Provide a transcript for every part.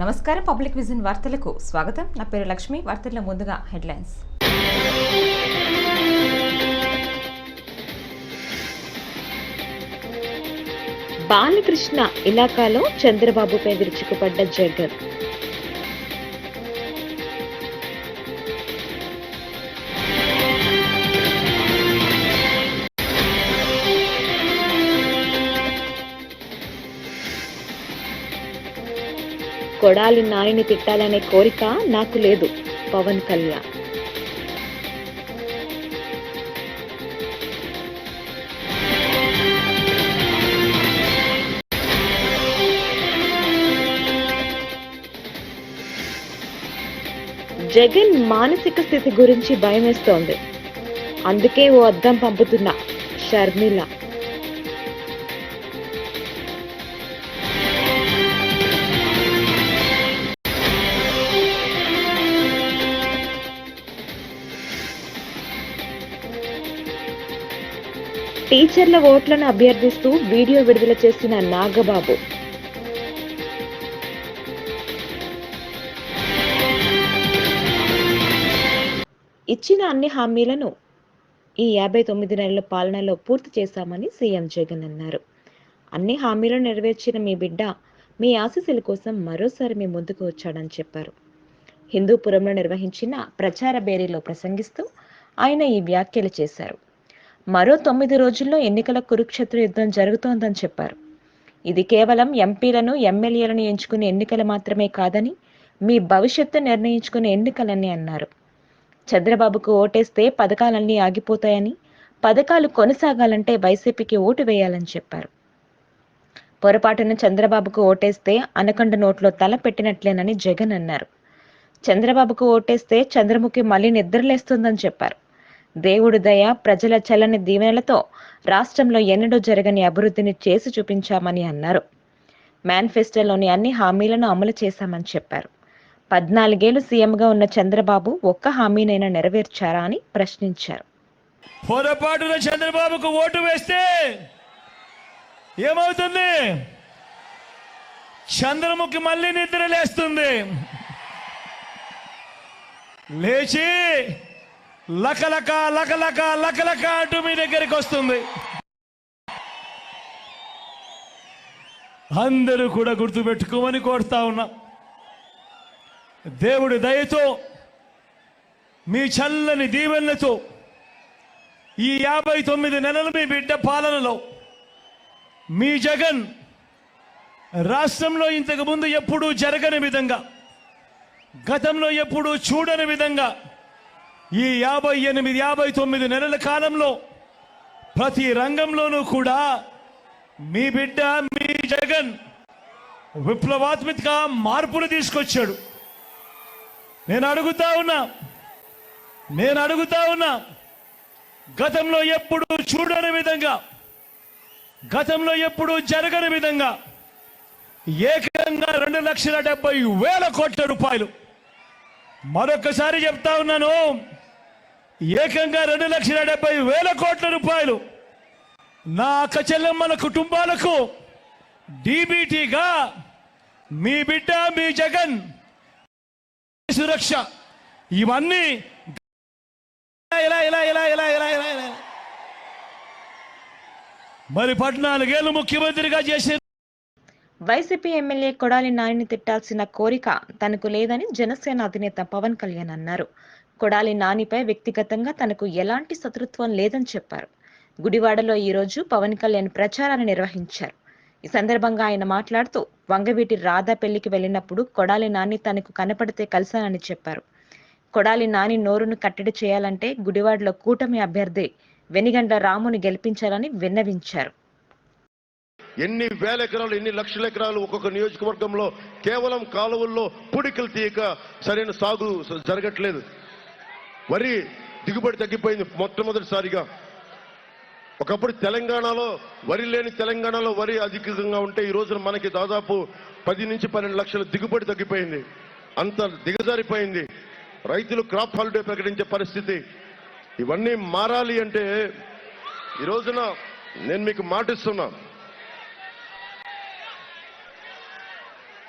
నమస్కారం. Public vision వార్తలకు స్వాగతం. నా పేరు లక్ష్మి. వార్తల్లో ముందుగా హెడ్లైన్స్. బాలకృష్ణ ఇలాకాలో చంద్రబాబుపై విరుచుకుపడ్డ జగన్. కొడాలి నానిని తిట్టాలనే కోరిక నాకు లేదు, పవన్ కళ్యాణ్. జగన్ మానసిక స్థితి గురించి భయమేస్తోంది, అందుకే ఓ అద్దం పంపుతున్నా షర్మిల. టీచర్ల ఓట్లను అభ్యర్థిస్తూ వీడియో విడుదల చేసిన నాగబాబు. ఇచ్చిన అన్ని హామీలను ఈ 59 నెలల పాలనలో పూర్తి చేశామని సీఎం జగన్ అన్నారు. అన్ని హామీలను నెరవేర్చిన మీ బిడ్డ మీ ఆశీస్సుల కోసం మరోసారి మీ ముందుకు వచ్చాడని చెప్పారు. హిందూపురంలో నిర్వహించిన ప్రచార బేరీలో ప్రసంగిస్తూ ఆయన ఈ వ్యాఖ్యలు చేశారు. మరో 9 రోజుల్లో ఎన్నికల కురుక్షేత్ర యుద్ధం జరుగుతోందని చెప్పారు. ఇది కేవలం ఎంపీలను ఎమ్మెల్యేలను ఎంచుకునే ఎన్నికలు మాత్రమే కాదని, మీ భవిష్యత్తు నిర్ణయించుకునే ఎన్నికలని అన్నారు. చంద్రబాబుకు ఓటేస్తే పథకాలన్నీ ఆగిపోతాయని, పథకాలు కొనసాగాలంటే వైసీపీకి ఓటు వేయాలని చెప్పారు. పొరపాటున చంద్రబాబుకు ఓటేస్తే అనకొండ నోట్లో తల పెట్టినట్లేనని జగన్ అన్నారు. చంద్రబాబుకు ఓటేస్తే చంద్రముఖి మళ్లీ నిద్రలేస్తుందని చెప్పారు. దేవుడి దయ, ప్రజల చల్లని దీవెనలతో రాష్ట్రంలో ఎన్నడూ జరగని అభివృద్ధిని చేసి చూపించామని అన్నారు. మేనిఫెస్టోలోని అన్ని హామీలను అమలు చేశామని చెప్పారు. 14 ఏళ్లు సీఎంగా ఉన్న చంద్రబాబు ఒక్క హామీనైనా నెరవేర్చారా అని ప్రశ్నించారు. పొరపాటున చంద్రబాబుకు ఓటు వేస్తే ఏమవుతుంది? చంద్రముఖి మళ్ళీ నిద్ర లేస్తుంది. లేచి లకలక లకలక లకలక అంటూ మీ దగ్గరికి వస్తుంది. అందరూ కూడా గుర్తుపెట్టుకోమని కోరుతా ఉన్నా. దేవుడి దయతో, మీ చల్లని దీవెనలతో ఈ 59 నెలలు మీ బిడ్డ పాలనలో మీ జగన్ రాష్ట్రంలో ఇంతకు ముందు ఎప్పుడూ జరగని విధంగా, గతంలో ఎప్పుడూ చూడని విధంగా ఈ 59 నెలల కాలంలో ప్రతి రంగంలోనూ కూడా మీ బిడ్డ మీ జగన్ విప్లవాత్మక మార్పులు తీసుకొచ్చాడు. నేను అడుగుతా ఉన్నా గతంలో ఎప్పుడు చూడని విధంగా, గతంలో ఎప్పుడు జరగని విధంగా ఏకంగా 2,70,000 కోట్ల రూపాయలు, మరొకసారి చెప్తా ఉన్నాను, ఏకంగా 2,70,000 కోట్ల రూపాయలు నా అక్క చెల్లెమ్మల కుటుంబాలకు డీబీటీగా మీ బిడ్డ మీ జగన్ సురక్ష, ఇవన్నీ మరి 14 ఏళ్ళు ముఖ్యమంత్రిగా చేసే వైసీపీ ఎమ్మెల్యే కొడాలి నానిని తిట్టాల్సిన కోరిక తనకు లేదని జనసేన అధినేత పవన్ కళ్యాణ్ అన్నారు. కొడాలి నానిపై వ్యక్తిగతంగా తనకు ఎలాంటి శత్రుత్వం లేదని చెప్పారు. గుడివాడలో ఈ రోజు పవన్ కళ్యాణ్ ప్రచారాన్ని నిర్వహించారు. ఈ సందర్భంగా ఆయన మాట్లాడుతూ వంగవీటి రాధా పెళ్లికి వెళ్లినప్పుడు కొడాలి నాని తనకు కనపడితే కలిశానని చెప్పారు. కొడాలి నాని నోరును కట్టడి చేయాలంటే గుడివాడలో కూటమి అభ్యర్థి వెనిగండ్ల రాముని గెలిపించాలని విన్నవించారు. ఎన్ని వేల ఎకరాలు, ఎన్ని లక్షల ఎకరాలు ఒక్కొక్క నియోజకవర్గంలో కేవలం కాలువల్లో పూడికలు తీయక సరైన సాగు జరగట్లేదు. వరి దిగుబడి తగ్గిపోయింది మొట్టమొదటిసారిగా. ఒకప్పుడు తెలంగాణలో వరి లేని తెలంగాణలో వరి అధికంగా ఉంటే ఈ రోజున మనకి దాదాపు 10 నుంచి 12 లక్షల దిగుబడి తగ్గిపోయింది. అంత దిగజారిపోయింది. రైతులు క్రాప్ హాలిడే ప్రకటించే పరిస్థితి. ఇవన్నీ మారాలి అంటే ఈ రోజున నేను మీకు మాటిస్తున్నా,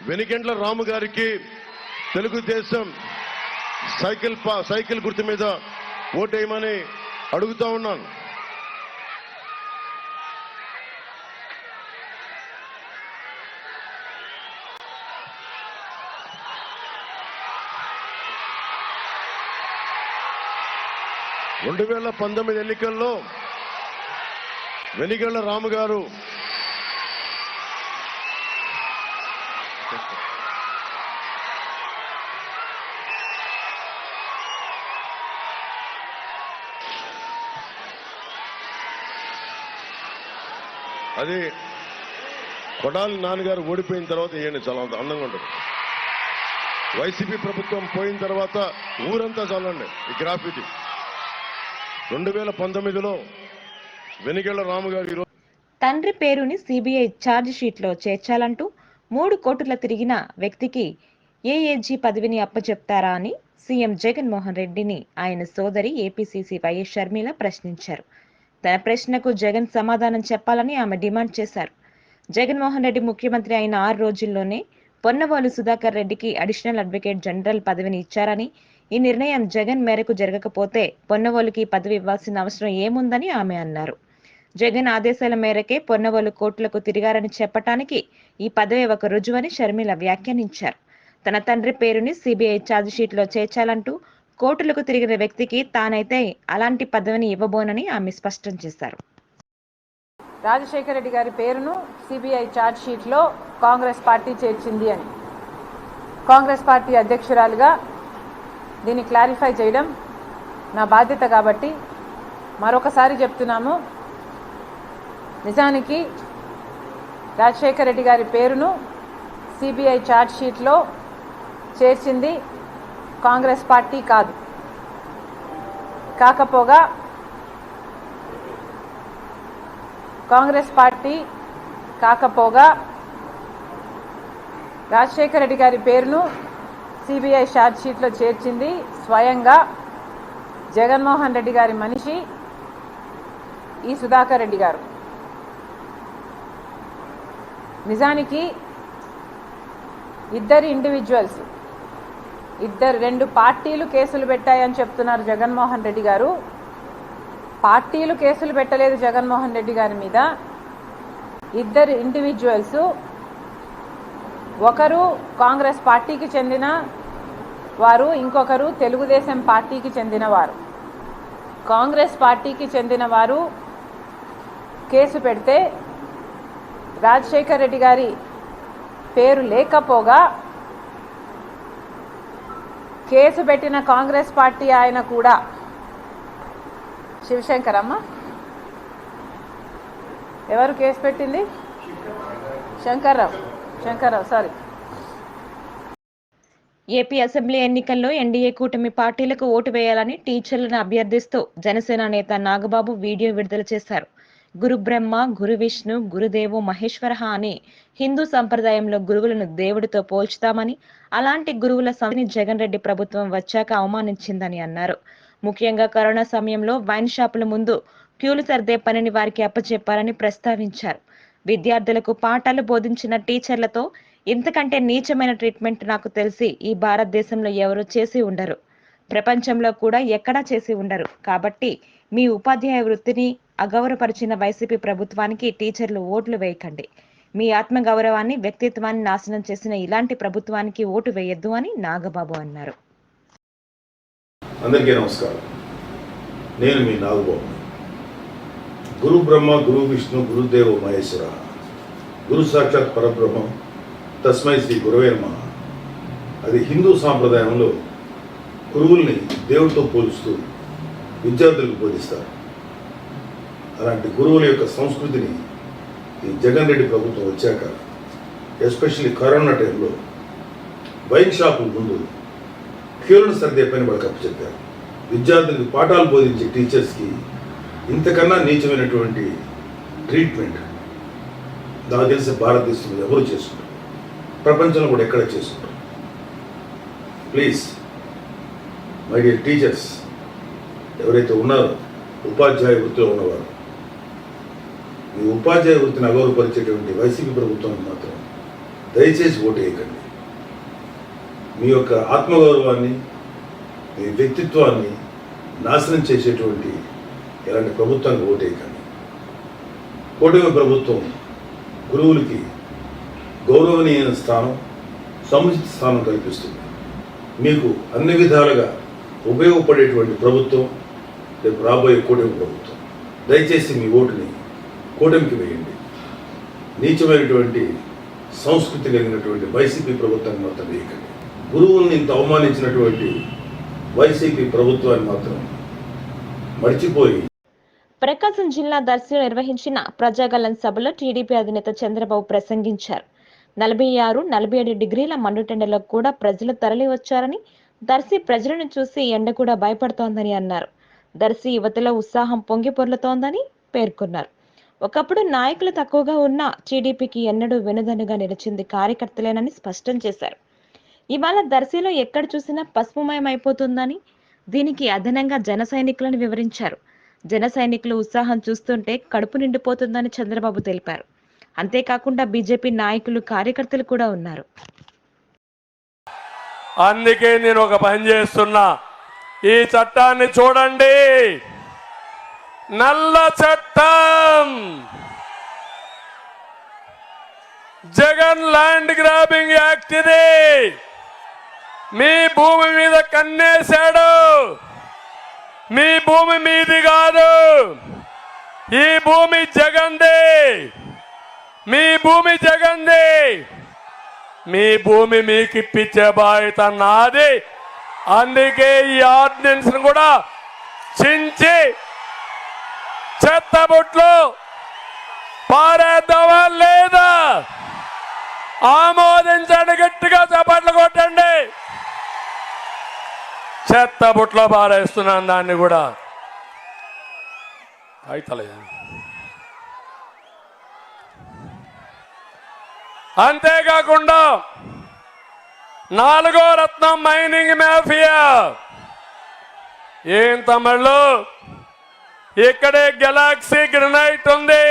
వెనిగండ్ల రాము గారికి తెలుగుదేశం సైకిల్ గుర్తు మీద ఓటేయమని అడుగుతా ఉన్నాను. రెండు 2019 ఎన్నికల్లో వెనిగళ్ల రాము గారు అది కొడాలి నాన్నగారు ఓడిపోయిన తర్వాత ఏంటి చాలా అందంగా ఉంటుంది. వైసీపీ ప్రభుత్వం పోయిన తర్వాత ఊరంతా చాలండి ఈ గ్రాఫిటీ. 2019లో వెనిగళ్ల రాము గారు ఈరోజు తండ్రి పేరుని సిబిఐ ఛార్జ్ షీట్లో చేర్చాలంటూ 3 కోటుల తిరిగిన వ్యక్తికి ఏఏజీ పదవిని అప్పచెప్తారా అని సీఎం జగన్మోహన్ రెడ్డిని ఆయన సోదరి ఏపీసీసీ వైఎస్ షర్మిల ప్రశ్నించారు. తన ప్రశ్నకు జగన్ సమాధానం చెప్పాలని ఆమె డిమాండ్ చేశారు. జగన్మోహన్ రెడ్డి ముఖ్యమంత్రి అయిన 6 రోజుల్లోనే పొన్నవోలు సుధాకర్ రెడ్డికి అడిషనల్ అడ్వకేట్ జనరల్ పదవిని ఇచ్చారని, ఈ నిర్ణయం జగన్ మేరకు జరగకపోతే పొన్నవోలుకి పదవి ఇవ్వాల్సిన అవసరం ఏముందని ఆమె అన్నారు. జగన్ ఆదేశాల మేరకే పొన్నవోలు కోర్టులకు తిరిగారని చెప్పటానికి ఈ పదవి ఒక రుజువని షర్మిల వ్యాఖ్యానించారు. తన తండ్రి పేరుని సిబిఐ ఛార్జిషీట్లో చేర్చాలంటూ కోర్టులకు తిరిగిన వ్యక్తికి తానైతే అలాంటి పదవిని ఇవ్వబోనని ఆమె స్పష్టం చేశారు. రాజశేఖర రెడ్డి గారి పేరును సిబిఐ ఛార్జ్ షీట్లో కాంగ్రెస్ పార్టీ చేర్చింది అని కాంగ్రెస్ పార్టీ అధ్యక్షురాలుగా దీన్ని క్లారిఫై చేయడం నా బాధ్యత కాబట్టి మరొకసారి చెప్తున్నాము. నిజానికి రాజశేఖర రెడ్డి గారి పేరును సిబిఐ ఛార్జ్ షీట్లో చేర్చింది కాంగ్రెస్ పార్టీ కాదు. కాకపోగా రాజశేఖర రెడ్డి గారి పేరును సిబిఐ ఛార్జ్ షీట్లో చేర్చింది స్వయంగా జగన్మోహన్ రెడ్డి గారి మనిషి ఈ సుధాకర్ రెడ్డి గారు. నిజానికి ఇద్దరు ఇండివిజువల్స్, రెండు పార్టీలు కేసులు పెట్టాయని చెప్తున్నారు జగన్మోహన్ రెడ్డి గారు. పార్టీలు కేసులు పెట్టలేదు జగన్మోహన్ రెడ్డి గారి మీద. ఇద్దరు ఇండివిజువల్స్, ఒకరు కాంగ్రెస్ పార్టీకి చెందిన వారు, ఇంకొకరు తెలుగుదేశం పార్టీకి చెందిన వారు. కాంగ్రెస్ పార్టీకి చెందిన వారు కేసు పెడితే రాజశేఖర్ రెడ్డి గారి పేరు లేకపోగా కేసు పెట్టిన కాంగ్రెస్ పార్టీ ఆయన కూడా శివశంకరమ్మ ఎవరు కేసు పెట్టింది? శంకర్రావు సారీ. ఏపీ అసెంబ్లీ ఎన్నికల్లో ఎన్డీఏ కూటమి పార్టీలకు ఓటు వేయాలని టీచర్లను అభ్యర్థిస్తూ జనసేన నేత నాగబాబు వీడియో విడుదల చేశారు. గురు బ్రహ్మ, గురు విష్ణు, గురుదేవో మహేశ్వర అని హిందూ సంప్రదాయంలో గురువులను దేవుడితో పోల్చుతామని, అలాంటి గురువుల సమితిని జగన్ రెడ్డి ప్రభుత్వం వచ్చాక అవమానించిందని అన్నారు. ముఖ్యంగా కరోనా సమయంలో వైన్ షాపుల ముందు క్యూలు సర్దే పనిని వారికి అప్పచెప్పారని ప్రస్తావించారు. విద్యార్థులకు పాఠాలు బోధించిన టీచర్లతో ఇంతకంటే నీచమైన ట్రీట్మెంట్ నాకు తెలిసి ఈ భారతదేశంలో ఎవరూ చేసి ఉండరు, ప్రపంచంలో కూడా ఎక్కడా చేసి ఉండరు. కాబట్టి మీ ఉపాధ్యాయ వృత్తిని అగౌరవపరిచిన వైసీపీ ప్రభుత్వానికి టీచర్లు ఓట్లు వేయకండి. మీ ఆత్మగౌరవాన్ని, వ్యక్తిత్వాన్ని నాశనం చేసిన ఇలాంటి ప్రభుత్వానికి ఓటు వేయొద్దు అని నాగబాబు అన్నారు. అందరికీ నమస్కారం. నేను మీ నాగబాబు. గురు బ్రహ్మ, గురు విష్ణు, గురుదేవో మహేశ్వర, గురు సాక్షాత్ పరబ్రహ్మం, తస్మై శ్రీ గురవే నమః. అది హిందూ సాంప్రదాయంలో గురువుల్ని దేవుడితో పోలుస్తూ విద్యార్థులకు బోధిస్తారు. అలాంటి గురువుల యొక్క సంస్కృతిని ఈ జగన్ రెడ్డి ప్రభుత్వం వచ్చాక, ఎస్పెషల్లీ కరోనా టైంలో వైన్ షాపుల ముందు క్యూలను సర్దే పని వాళ్ళకి అప్పచెప్పారు. విద్యార్థులకు పాఠాలు బోధించే టీచర్స్కి ఇంతకన్నా నీచమైనటువంటి ట్రీట్మెంట్ నాకు తెలిసి భారతదేశంలో ఎవరు చేసుకుంటారు, ప్రపంచంలో కూడా ఎక్కడ చేసుకుంటారు. ప్లీజ్ మై డియర్ టీచర్స్, ఎవరైతే ఉన్నారో ఉపాధ్యాయ వృత్తిలో ఉన్నవారు, ఈ ఉపాధ్యాయ వృత్తిని అగౌరవపరిచేటువంటి వైసీపీ ప్రభుత్వాన్ని మాత్రం దయచేసి ఓటు వేయకండి. మీ యొక్క ఆత్మగౌరవాన్ని, మీ వ్యక్తిత్వాన్ని నాశనం చేసేటువంటి ఇలాంటి ప్రభుత్వానికి ఓటు వేయకండి. కూటమి ప్రభుత్వం గురువులకి గౌరవనీయ స్థానం, సముచిత స్థానం కల్పిస్తుంది. మీకు అన్ని విధాలుగా ఉపయోగపడేటువంటి ప్రభుత్వం రేపు రాబోయే కూటమి ప్రభుత్వం. దయచేసి మీ ఓటుని కూటమికి వేయండి. నీచమైనటువంటి సంస్కృతి కలిగినటువంటి వైసీపీ ప్రభుత్వాన్ని మాత్రం వేయకండి. గురువుల్ని ఇంత అవమానించినటువంటి వైసీపీ ప్రభుత్వాన్ని మాత్రం మర్చిపోయి. ప్రకాశం జిల్లా దర్శిలో నిర్వహించిన ప్రజాగళం సభలో టీడీపీ అధినేత చంద్రబాబు ప్రసంగించారు. 46, 47 డిగ్రీల మండుటెండలో కూడా ప్రజలు తరలి వచ్చారని, దర్శి ప్రజలను చూసి ఎండ కూడా భయపడుతోందని అన్నారు. దర్శి యువతలో ఉత్సాహం పొంగి పొర్లుతోందని పేర్కొన్నారు. ఒకప్పుడు నాయకులు తక్కువగా ఉన్న టీడీపీకి ఎన్నడూ వెనుదన్నుగా నిలిచింది కార్యకర్తలేనని స్పష్టం చేశారు. ఇవాళ దర్శిలో ఎక్కడ చూసినా పసుపుమయమైపోతుందని, దీనికి అదనంగా జన సైనికులను వివరించారు. జన సైనికులు ఉత్సాహం చూస్తుంటే కడుపు నిండిపోతుందని చంద్రబాబు తెలిపారు. అంతేకాకుండా బీజేపీ నాయకులు, కార్యకర్తలు కూడా ఉన్నారు. అందుకే నేను ఒక పని చేస్తున్నా. ఈ చట్టాన్ని చూడండి, నల్ల చట్టం. జగన్ ల్యాండ్ గ్రాబింగ్ యాక్ట్ ఇది. మీ భూమి మీద కన్నేశాడు. మీ భూమి మీది కాదు, ఈ భూమి జగన్దే. మీ భూమి జగన్దే. మీ భూమి మీకు ఇప్పించే బాధ్యత నాది. అందుకే ఈ ఆర్డినెన్స్ కూడా చించి చెత్తబుట్లో పారేద్దామా లేదా? ఆమోదించండి, గట్టిగా చప్పట్లు కొట్టండి. చెత్తబుట్లో పారేస్తున్నాను దాన్ని కూడా. అయితలే. అంతేకాకుండా 4వ రత్నం మైనింగ్ మాఫియా. ఏం తమిళ్ళు, ఇక్కడే గెలాక్సీ గ్రనైట్ ఉంది,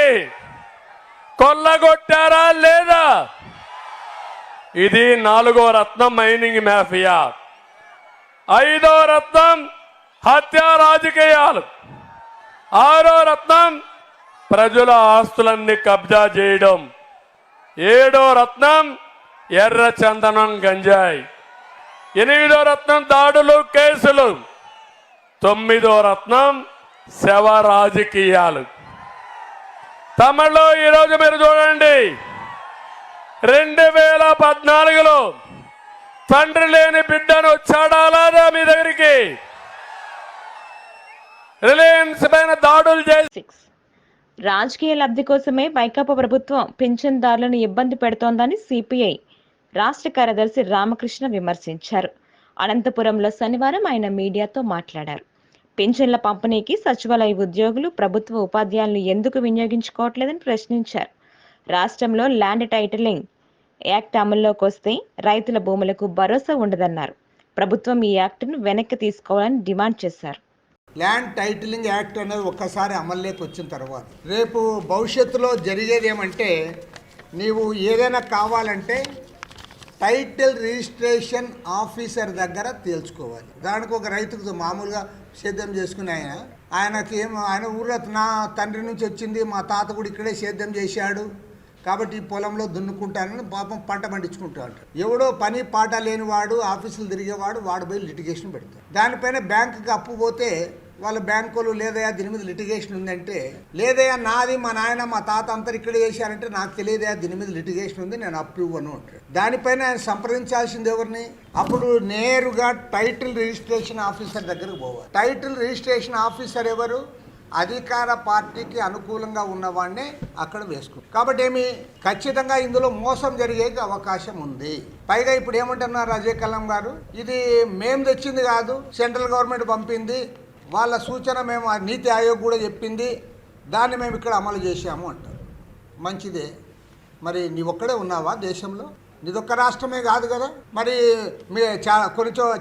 కొల్లగొట్టారా లేదా? ఇది 4వ రత్నం మైనింగ్ మాఫియా. 5వ రత్నం హత్య రాజకీయాలు. 6వ రత్నం ప్రజల ఆస్తులన్నీ కబ్జా చేయడం. 7వ రత్నం ఎర్ర చందనం గంజాయి. 8వ రత్నం దాడులు, కేసులు. 9వ రత్నం శవ రాజకీయాలు. తమిళలో ఈరోజు మీరు చూడండి, 2014లో తండ్రి లేని బిడ్డను వచ్చాడా లేదా మీ దగ్గరికి? రిలయన్స్ పైన దాడులు చేసి రాజకీయ లబ్ధి కోసమే వైకాపా ప్రభుత్వం పింఛన్దారులను ఇబ్బంది పెడుతోందని సిపిఐ రాష్ట్ర కార్యదర్శి రామకృష్ణ విమర్శించారు. అనంతపురంలో శనివారం ఆయన మీడియాతో మాట్లాడారు. పింఛన్ల పంపిణీకి సచివాలయ ఉద్యోగులు, ప్రభుత్వ ఉపాధ్యాయులను ఎందుకు వినియోగించుకోవట్లేదని ప్రశ్నించారు. రాష్ట్రంలో ల్యాండ్ టైటిలింగ్ యాక్ట్ అమల్లోకి వస్తే రైతుల భూములకు భరోసా ఉండదన్నారు. ప్రభుత్వం ఈ యాక్ట్ను వెనక్కి తీసుకోవాలని డిమాండ్ చేశారు. ల్యాండ్ టైటిలింగ్ యాక్ట్ అనేది ఒక్కసారి అమల్లోకి వచ్చిన తర్వాత రేపు భవిష్యత్తులో జరిగేది ఏమంటే, నీవు ఏదైనా కావాలంటే టైటిల్ రిజిస్ట్రేషన్ ఆఫీసర్ దగ్గర తేల్చుకోవాలి. దానికి ఒక రైతుకు మామూలుగా సేద్యం చేసుకుని ఆయన ఊర్లో నా తండ్రి నుంచి వచ్చింది, మా తాత కూడా ఇక్కడే సేద్యం చేశాడు కాబట్టి ఈ పొలంలో దున్నుకుంటానని పాపం పంట పండించుకుంటాడు. ఎవడో పని పాట లేనివాడు, ఆఫీసులు తిరిగేవాడు, వాడు పోయి లిటిగేషన్ పెడతాడు. దానిపైన బ్యాంకుకి అప్పు పోతే వాళ్ళ బ్యాంకులు లేదయా దీని మీద లిటిగేషన్ ఉందంటే, లేదయా నాది మా నాయన మా తాత అంతా ఇక్కడ చేశారంటే నాకు తెలియదయా దీని మీద లిటిగేషన్ ఉంది, నేను అప్పు ఇవ్వను అంటాడు. దానిపైన ఆయన సంప్రదించాల్సింది ఎవరిని? అప్పుడు నేరుగా టైటిల్ రిజిస్ట్రేషన్ ఆఫీసర్ దగ్గరకు పోవాలి. టైటిల్ రిజిస్ట్రేషన్ ఆఫీసర్ ఎవరు? అధికార పార్టీకి అనుకూలంగా ఉన్నవాడినే అక్కడ వేసుకుంటారు. కాబట్టి ఖచ్చితంగా ఇందులో మోసం జరిగే అవకాశం ఉంది. పైగా ఇప్పుడు ఏమంటున్నారు అజయ్ కల్లం గారు, ఇది మేము తెచ్చింది కాదు, సెంట్రల్ గవర్నమెంట్ పంపింది, వాళ్ళ సూచన మేము నీతి ఆయోగ్ కూడా చెప్పింది, దాన్ని మేము ఇక్కడ అమలు చేశాము అంటారు. మంచిదే, మరి నీ ఒక్కడే ఉన్నావా దేశంలో? నీదొక్క రాష్ట్రమే కాదు కదా. మరి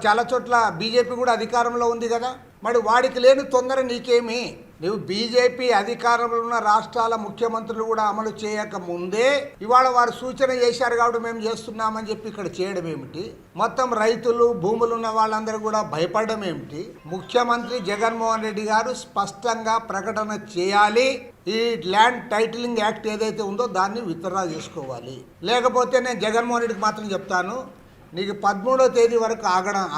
చాలా చోట్ల బీజేపీ కూడా అధికారంలో ఉంది కదా. మరి వాడికి లేని తొందర నీకేమి? నువ్వు బీజేపీ అధికారంలో ఉన్న రాష్ట్రాల ముఖ్యమంత్రులు కూడా అమలు చేయక ముందే ఇవాళ వారు సూచన చేశారు కాబట్టి మేము చేస్తున్నామని చెప్పి ఇక్కడ చేయడం ఏమిటి? మొత్తం రైతులు, భూములు ఉన్న వాళ్ళందరూ కూడా భయపడడం ఏమిటి? ముఖ్యమంత్రి జగన్మోహన్ రెడ్డి గారు స్పష్టంగా ప్రకటన చేయాలి. ఈ ల్యాండ్ టైటిలింగ్ యాక్ట్ ఏదైతే ఉందో దాన్ని విత్డ్రా చేసుకోవాలి. లేకపోతే నేను జగన్మోహన్ రెడ్డికి మాత్రం చెప్తాను, నీకు 13వ తేదీ వరకు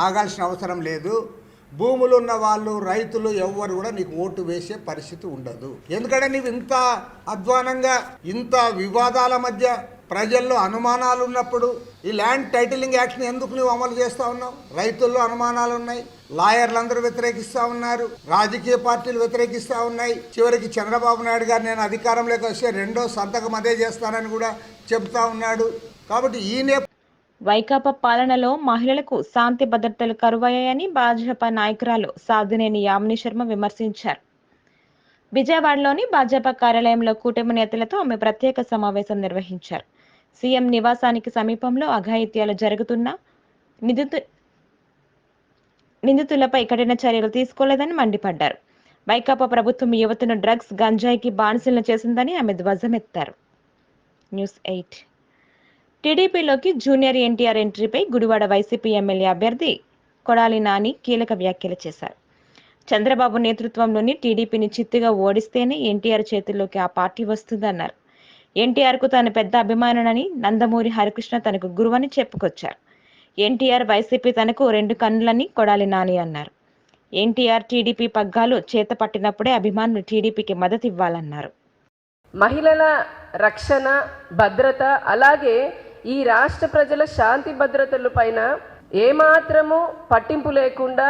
ఆగాల్సిన అవసరం లేదు. భూములు ఉన్న వాళ్ళు, రైతులు ఎవ్వరు కూడా నీకు ఓటు వేసే పరిస్థితి ఉండదు. ఎందుకంటే నీవు ఇంత అధ్వానంగా, ఇంత వివాదాల మధ్య ప్రజల్లో అనుమానాలు ఉన్నప్పుడు ఈ ల్యాండ్ టైటిలింగ్ యాక్ట్ని ఎందుకు నువ్వు అమలు చేస్తూ ఉన్నావు? రైతుల్లో అనుమానాలు ఉన్నాయి, లాయర్లందరూ వ్యతిరేకిస్తూ ఉన్నారు, రాజకీయ పార్టీలు వ్యతిరేకిస్తూ ఉన్నాయి. చివరికి చంద్రబాబు నాయుడు గారు నేను అధికారంలోకి వస్తే 2వ సంతకం అదే చేస్తానని కూడా చెప్తా ఉన్నాడు. కాబట్టి ఈ వైకాపా పాలనలో మహిళలకు శాంతి భద్రతలు కరువయ్యాయని భాజపా నాయకురాలు సాధినేని యామిని శర్మ విమర్శించారు. విజయవాడలోని భాజపా కార్యాలయంలో కూటమి నేతలతో ఆమె ప్రత్యేక సమావేశం నిర్వహించారు. సీఎం నివాసానికి సమీపంలో అఘాయిత్యాలు జరుగుతున్నా నిందితులపై కఠిన చర్యలు తీసుకోలేదని మండిపడ్డారు. వైకాపా ప్రభుత్వం యువతను డ్రగ్స్, గంజాయికి బానిసలను చేసిందని ఆమె ధ్వజమెత్తారు. న్యూస్ 8. టీడీపీలోకి జూనియర్ ఎన్టీఆర్ ఎంట్రీపై గుడివాడ వైసీపీ ఎమ్మెల్యే అభ్యర్థి కొడాలి నాని కీలక వ్యాఖ్యలు చేశారు. చంద్రబాబు నేతృత్వంలోని టీడీపీని చిత్తుగా ఓడిస్తేనే ఎన్టీఆర్ చేతుల్లోకి ఆ పార్టీ వస్తుందన్నారు. ఎన్టీఆర్కు తాను పెద్ద అభిమానునని, నందమూరి హరికృష్ణ తనకు గురువని చెప్పుకొచ్చారు. ఎన్టీఆర్, వైసీపీ తనకు 2 కన్నులని కొడాలి నాని అన్నారు. ఎన్టీఆర్ టీడీపీ పగ్గాలు చేత పట్టినప్పుడే అభిమానులు టీడీపీకి మద్దతు ఇవ్వాలన్నారు. మహిళల రక్షణ, భద్రత, అలాగే ఈ రాష్ట్ర ప్రజల శాంతి భద్రతల పైన ఏమాత్రము పట్టింపు లేకుండా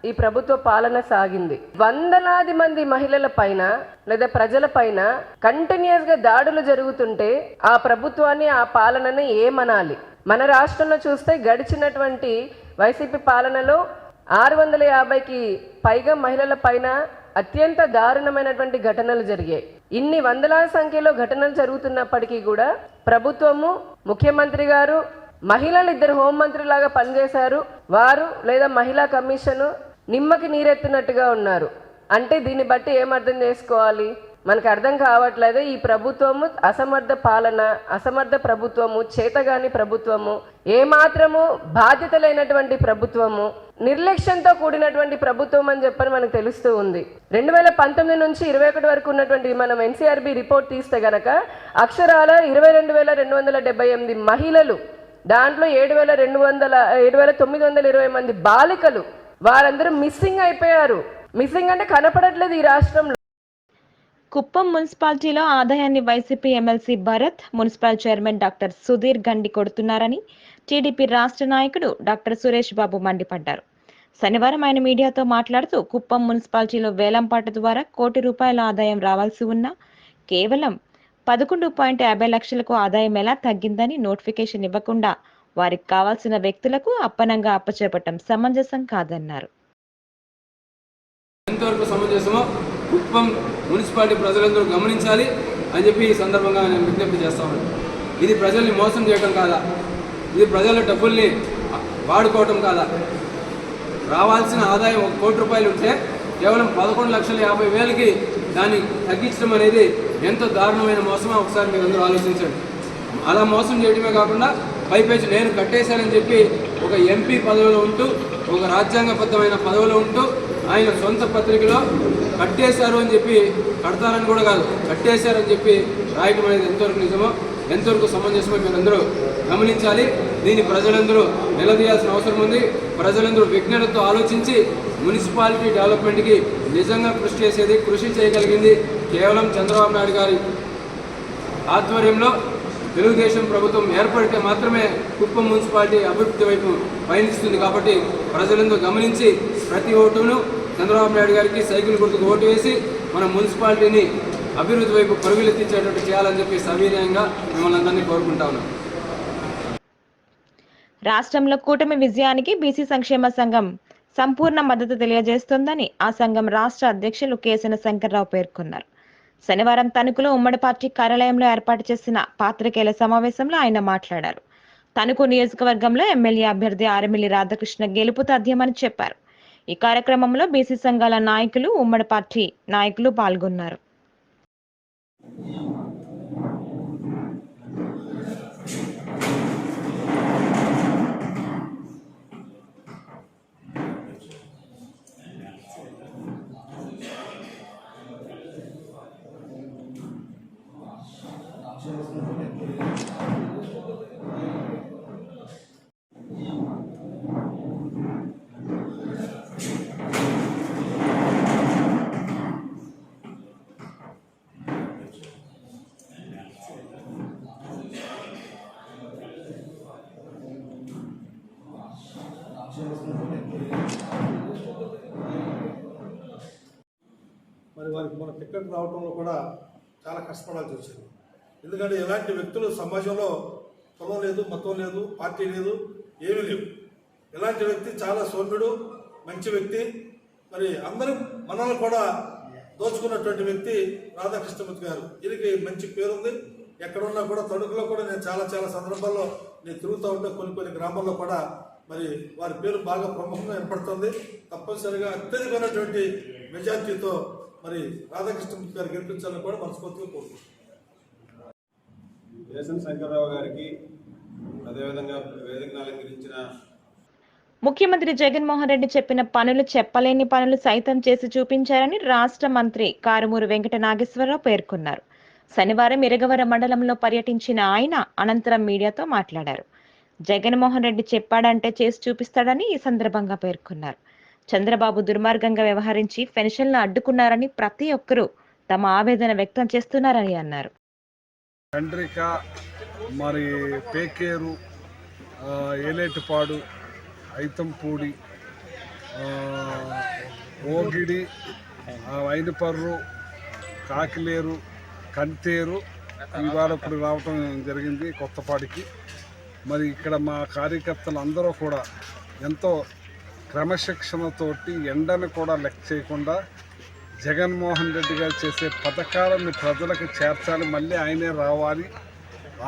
ఈ ప్రభుత్వ పాలన సాగింది. వందలాది మంది మహిళల పైన లేదా ప్రజల పైన కంటిన్యూస్ గా దాడులు జరుగుతుంటే ఆ ప్రభుత్వాన్ని, ఆ పాలనని ఏమనాలి? మన రాష్ట్రంలో చూస్తే గడిచినటువంటి వైసీపీ పాలనలో 650కి పైగా మహిళల పైన అత్యంత దారుణమైనటువంటి ఘటనలు జరిగాయి. ఇన్ని వందలాది సంఖ్యలో ఘటనలు జరుగుతున్నప్పటికీ కూడా ప్రభుత్వము, ముఖ్యమంత్రి గారు, మహిళలు 2 హోంమంత్రిలాగా పనిచేశారు. వారు లేదా మహిళా కమిషన్ నిమ్మకి నీరెత్తినట్టుగా ఉన్నారు. అంటే దీన్ని బట్టి ఏమర్థం చేసుకోవాలి? మనకు అర్థం కావట్లేదు. ఈ ప్రభుత్వము అసమర్థ పాలన, అసమర్థ ప్రభుత్వము, చేతగాని ప్రభుత్వము, ఏమాత్రము బాధ్యత లేనటువంటి ప్రభుత్వము, నిర్లక్ష్యంతో కూడినటువంటి ప్రభుత్వం అని చెప్పని మనకు తెలుస్తూ ఉంది. 2019 నుంచి 21 వరకు ఉన్నటువంటి మనం ఎన్సీఆర్బీ రిపోర్ట్ తీస్తే గనక అక్షరాల 22,278 మహిళలు, దాంట్లో 7,920 మంది బాలికలు, వారందరూ మిస్సింగ్ అయిపోయారు. మిస్సింగ్ అంటే కనపడట్లేదు ఈ రాష్ట్రంలో. కుప్పం మున్సిపాలిటీలో ఆదాయాన్ని YCP MLC Bharat, municipal chairman doctor Sudheer గండి కొడుతున్నారని టీడీపీ రాష్ట్ర నాయకుడు డాక్టర్ సురేష్ బాబు మండిపడ్డారు. శనివారం ఆయన మీడియాతో మాట్లాడుతూ కుప్పం మున్సిపాలిటీలో వేలంపాట ద్వారా ₹1 కోటి ఆదాయం రావాల్సి ఉన్నా కేవలం 11.50 లక్షలకు ఆదాయం ఎలా తగ్గిందని నోటిఫికేషన్ ఇవ్వకుండా వారికి కావాల్సిన వ్యక్తులకు అప్పనంగా అప్పచెప్పటం సమంజసం కాదన్నారు. ఎంతవరకు సమంజసమో కుప్పం మున్సిపాలిటీ ప్రజలందరూ గమనించాలి అని చెప్పి ఈ సందర్భంగా నేను విజ్ఞప్తి చేస్తా ఉన్నాను. ఇది ప్రజల్ని మోసం చేయడం కాదా? ఇది ప్రజల డబ్బుల్ని వాడుకోవటం కాదా? రావాల్సిన ఆదాయం ₹1 కోటి ఉంటే కేవలం 11,50,000కి దాన్ని తగ్గించడం అనేది ఎంతో దారుణమైన మోసమో ఒకసారి మీరు అందరూ ఆలోచించండి. అలా మోసం చేయడమే కాకుండా పైపేచి నేను కట్టేశానని చెప్పి ఒక ఎంపీ పదవిలో ఉంటూ, ఒక రాజ్యాంగబద్ధమైన పదవిలో ఉంటూ ఆయన సొంత పత్రికలో కట్టేశారు అని చెప్పి, కడతారని కూడా కాదు, కట్టేశారని చెప్పి రాయటం అనేది ఎంతవరకు నిజమో, ఎంతవరకు సమంజసమో మీరందరూ గమనించాలి. దీన్ని ప్రజలందరూ నిలదీయాల్సిన అవసరం ఉంది. ప్రజలందరూ విజ్ఞానంతో ఆలోచించి మున్సిపాలిటీ డెవలప్మెంట్కి నిజంగా కృషి చేయగలిగింది కేవలం చంద్రబాబు నాయుడు గారి ఆధ్వర్యంలో తెలుగుదేశం ప్రభుత్వం ఏర్పడితే మాత్రమే కుప్పం మున్సిపాలిటీ అభివృద్ధి వైపు పయనిస్తుంది. కాబట్టి ప్రజలందరూ గమనించి ప్రతి ఓటును చంద్రబాబు నాయుడు గారికి సైకిల్ గుర్తుకు ఓటు వేసి మన మున్సిపాలిటీని అభివృద్ధి వైపు పరుగులెత్తించేటట్టు చేయాలని చెప్పి సవినయంగా మిమ్మల్ని అందరినీ కోరుకుంటా ఉన్నాం. రాష్ట్రంలో కూటమి విజయానికి బీసీ సంక్షేమ సంఘం సంపూర్ణ మద్దతు తెలియజేస్తోందని ఆ సంఘం రాష్ట్ర అధ్యక్షులు కేసన శంకర్రావు పేర్కొన్నారు. శనివారం తణుకులో ఉమ్మడి పార్టీ కార్యాలయంలో ఏర్పాటు చేసిన పాత్రికేయుల సమావేశంలో ఆయన మాట్లాడారు. తణుకు నియోజకవర్గంలో ఎమ్మెల్యే అభ్యర్థి ఆర్మిల్లి రాధాకృష్ణ గెలుపు తథ్యమని చెప్పారు. ఈ కార్యక్రమంలో బీసీ సంఘాల నాయకులు, ఉమ్మడి పార్టీ నాయకులు పాల్గొన్నారు. మరి వారికి మన టికెట్ రావడంలో కూడా చాలా కష్టపడాల్సి వచ్చింది. ఎందుకంటే ఇలాంటి వ్యక్తులు సమాజంలో కులం లేదు, మతం లేదు, పార్టీ లేదు, ఏమీ లేవు. ఇలాంటి వ్యక్తి చాలా సౌమ్యుడు, మంచి వ్యక్తి. మరి అందరూ మనల్ని కూడా దోచుకున్నటువంటి వ్యక్తి రాధాకృష్ణమూర్తి గారు. దీనికి మంచి పేరుంది. ఎక్కడున్నా కూడా తణుకులో కూడా నేను చాలా సందర్భాల్లో నేను తిరుగుతూ ఉంటే కొన్ని గ్రామాల్లో కూడా మరి వారి పేరు బాగా ప్రముఖంగా ఏర్పడుతుంది. తప్పనిసరిగా అత్యధికమైనటువంటి మెజార్టీతో మరి రాధాకృష్ణమూర్తి గారు గెలిపించాలని కూడా మనస్ఫూర్తిగా కోరుకుంటున్నాను. దేశన్ శంకర్రావు గారికి అదేవిధంగా వేదికను అలంకరించిన ముఖ్యమంత్రి జగన్మోహన్ రెడ్డి చెప్పిన పనులు చెప్పలేని పనులు సైతం చేసి చూపించారని రాష్ట్ర మంత్రి కారుమూరు వెంకట నాగేశ్వరరావు పేర్కొన్నారు. శనివారం ఇరగవరం మండలంలో పర్యటించిన ఆయన అనంతరం మీడియాతో మాట్లాడారు. జగన్మోహన్ రెడ్డి చెప్పాడంటే చేసి చూపిస్తాడని ఈ సందర్భంగా పేర్కొన్నారు. చంద్రబాబు దుర్మార్గంగా వ్యవహరించి పెన్షన్లు అడ్డుకున్నారని ప్రతి ఒక్కరూ తమ ఆవేదన వ్యక్తం చేస్తున్నారని అన్నారు. కండ్రిక, మరి పేకేరు, ఏలేటిపాడు, ఐతంపూడి, ఓగిడి, వైనపర్రు, కాకిలేరు, కంతేరు ఇవాళ ఇప్పుడు రావటం జరిగింది కొత్తపాడికి. మరి ఇక్కడ మా కార్యకర్తలు అందరూ కూడా ఎంతో క్రమశిక్షణతోటి ఎండను కూడా లెక్క చేయకుండా జగన్మోహన్ రెడ్డి గారు చేసే పథకాలను ప్రజలకు చేర్చాలి, మళ్ళీ ఆయనే రావాలి,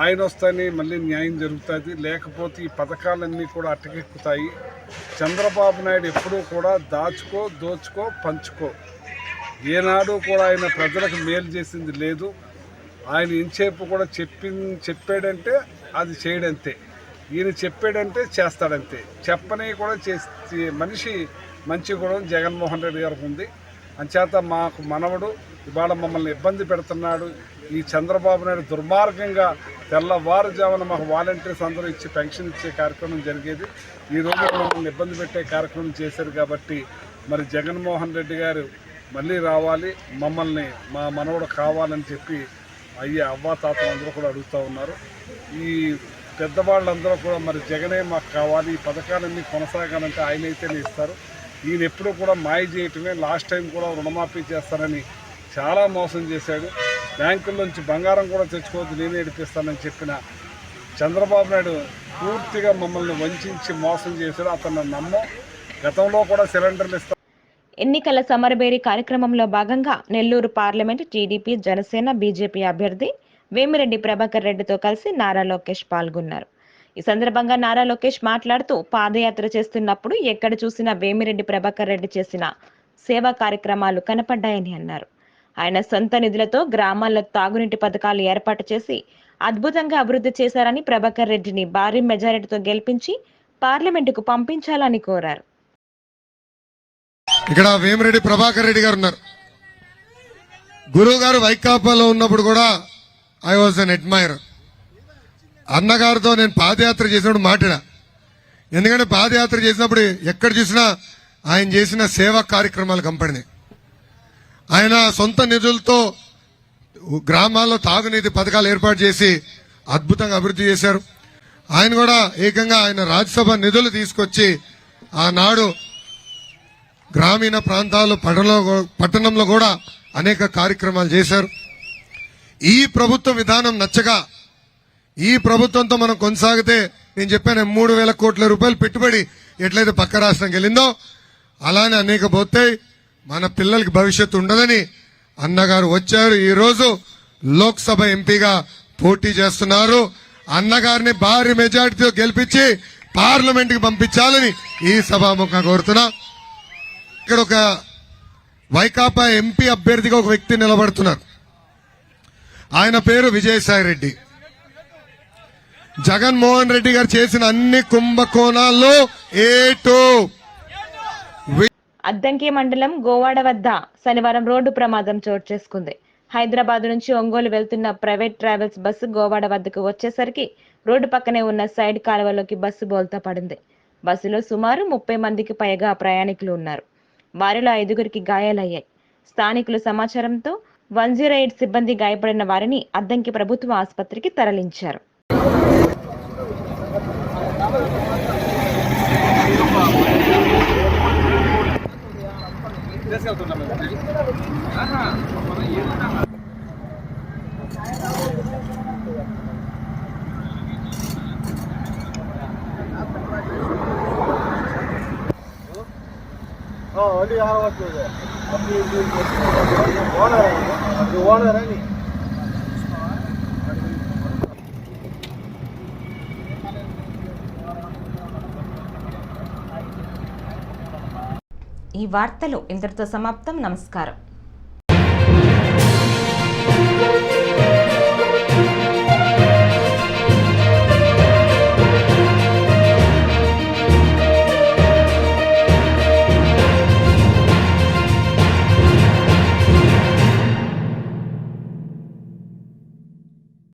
ఆయన వస్తేనే మళ్ళీ న్యాయం జరుగుతుంది, లేకపోతే ఈ పథకాలన్నీ కూడా అట్టకెక్కుతాయి. చంద్రబాబు నాయుడు ఎప్పుడూ కూడా దోచుకో పంచుకో, ఏనాడు కూడా ఆయన ప్రజలకు మేలు చేసింది లేదు. ఆయన ఇంచేపు కూడా చెప్పాడంటే అది చేయడంతే, ఈయన చెప్పాడంటే చేస్తాడంతే. చెప్పని కూడా చేసి మనిషి మంచి గుణం జగన్మోహన్ రెడ్డి గారికి ఉంది. అంచేత మాకు మనవడు ఇవాళ మమ్మల్ని ఇబ్బంది పెడుతున్నాడు. ఈ చంద్రబాబు నాయుడు దుర్మార్గంగా తెల్లవారుజామున మాకు వాలంటీర్స్ అందరూ ఇచ్చి పెన్షన్ ఇచ్చే కార్యక్రమం జరిగేది. ఈరోజు మమ్మల్ని ఇబ్బంది పెట్టే కార్యక్రమం చేశారు. కాబట్టి మరి జగన్మోహన్ రెడ్డి గారు మళ్ళీ రావాలి, మమ్మల్ని మా మనవడు కావాలని చెప్పి అవ్వాతాతలు అందరూ కూడా అడుగుతూ ఉన్నారు. ఈ పెద్దవాళ్ళందరూ కూడా మరి జగనే మాకు కావాలి, ఈ పథకాలన్నీ కొనసాగాలంటే ఆయన అయితేనే ఇస్తారు. ఈయన ఎప్పుడూ కూడా మాయ చేయటమే. లాస్ట్ టైం కూడా రుణమాఫీ చేస్తారని చాలా మోసం చేశాడు. బ్యాంకుల్లోంచి బంగారం కూడా తెచ్చుకోవద్దు, నేనే ఏడిపిస్తానని చెప్పిన చంద్రబాబు నాయుడు పూర్తిగా మమ్మల్ని వంచి మోసం చేశాడు. అతను నమ్మం. గతంలో కూడా సిలిండర్లు ఇస్తాం. ఎన్నికల సమరబేరి కార్యక్రమంలో భాగంగా Nellore parliament TDP, Janasena, BJP అభ్యర్థి వేమిరెడ్డి ప్రభాకర్ రెడ్డితో కలిసి నారా లోకేష్ పాల్గొన్నారు. ఈ సందర్భంగా నారా లోకేష్ మాట్లాడుతూ పాదయాత్ర చేస్తున్నప్పుడు ఎక్కడ చూసినా వేమిరెడ్డి ప్రభాకర్ రెడ్డి చేసిన సేవా కార్యక్రమాలు కనపడ్డాయని అన్నారు. ఆయన సొంత నిధులతో గ్రామాల్లో తాగునీటి పథకాలు ఏర్పాటు చేసి అద్భుతంగా అభివృద్ధి చేశారని, ప్రభాకర్ రెడ్డిని భారీ మెజారిటీతో గెలిపించి పార్లమెంటుకు పంపించాలని కోరారు. ఇక్కడ వేమిరెడ్డి ప్రభాకర్ రెడ్డి గారు ఉన్నారు. గురువు గారు వైకాపాలో ఉన్నప్పుడు కూడా ఐ వాజ్ అన్ అడ్మైరర్. అన్నగారితో నేను పాదయాత్ర చేసినప్పుడు మాట్లాడా. ఎందుకంటే పాదయాత్ర చేసినప్పుడు ఎక్కడ చూసినా ఆయన చేసిన సేవా కార్యక్రమాలు కనపడినాయి. ఆయన సొంత నిధులతో గ్రామాల్లో తాగునీటి పథకాలు ఏర్పాటు చేసి అద్భుతంగా అభివృద్ధి చేశారు. ఆయన కూడా ఏకంగా ఆయన రాజ్యసభ నిధులు తీసుకొచ్చి ఆనాడు గ్రామీణ ప్రాంతాల్లో పట్టణంలో కూడా అనేక కార్యక్రమాలు చేశారు. ఈ ప్రభుత్వ విధానం నచ్చగా ఈ ప్రభుత్వంతో మనం కొనసాగితే నేను చెప్పాను 3,000 కోట్ల రూపాయలు పెట్టుబడి ఎట్లయితే పక్క రాష్ట్రంకి వెళ్ళిందో అలానే అనేక పోతాయి. మన పిల్లలకి భవిష్యత్తు ఉండదని అన్నగారు వచ్చారు. ఈ రోజు లోక్సభ ఎంపీగా పోటీ చేస్తున్నారు. అన్నగారిని భారీ మెజార్టీతో గెలిపించి పార్లమెంట్ కి పంపించాలని ఈ సభాముఖంగా కోరుతున్నా. ఇక్కడ ఒక వైకాపా ఎంపీ అభ్యర్థిగా ఒక వ్యక్తి నిలబడుతున్నారు. ఆయన పేరు విజయసాయి రెడ్డి. జగన్మోహన్ రెడ్డి గారు చేసిన అన్ని కుంభకోణాల్లో ఏటో. అద్దంకి మండలం గోవాడ వద్ద శనివారం రోడ్డు ప్రమాదం చోటు చేసుకుంది. హైదరాబాద్ నుంచి ఒంగోలు వెళ్తున్న ప్రైవేట్ ట్రావెల్స్ బస్సు గోవాడ వద్దకు వచ్చేసరికి రోడ్డు పక్కనే ఉన్న సైడ్ కాలువలోకి బస్సు బోల్తా పడింది. బస్సులో సుమారు 30 మందికి పైగా ప్రయాణికులు ఉన్నారు. వారిలో 5గురికి గాయాలయ్యాయి. స్థానికుల సమాచారంతో 108 సిబ్బంది గాయపడిన వారిని అద్దంకి ప్రభుత్వ ఆసుపత్రికి తరలించారు. ఈ వార్తలు ఇంతటితో సమాప్తం. నమస్కారం.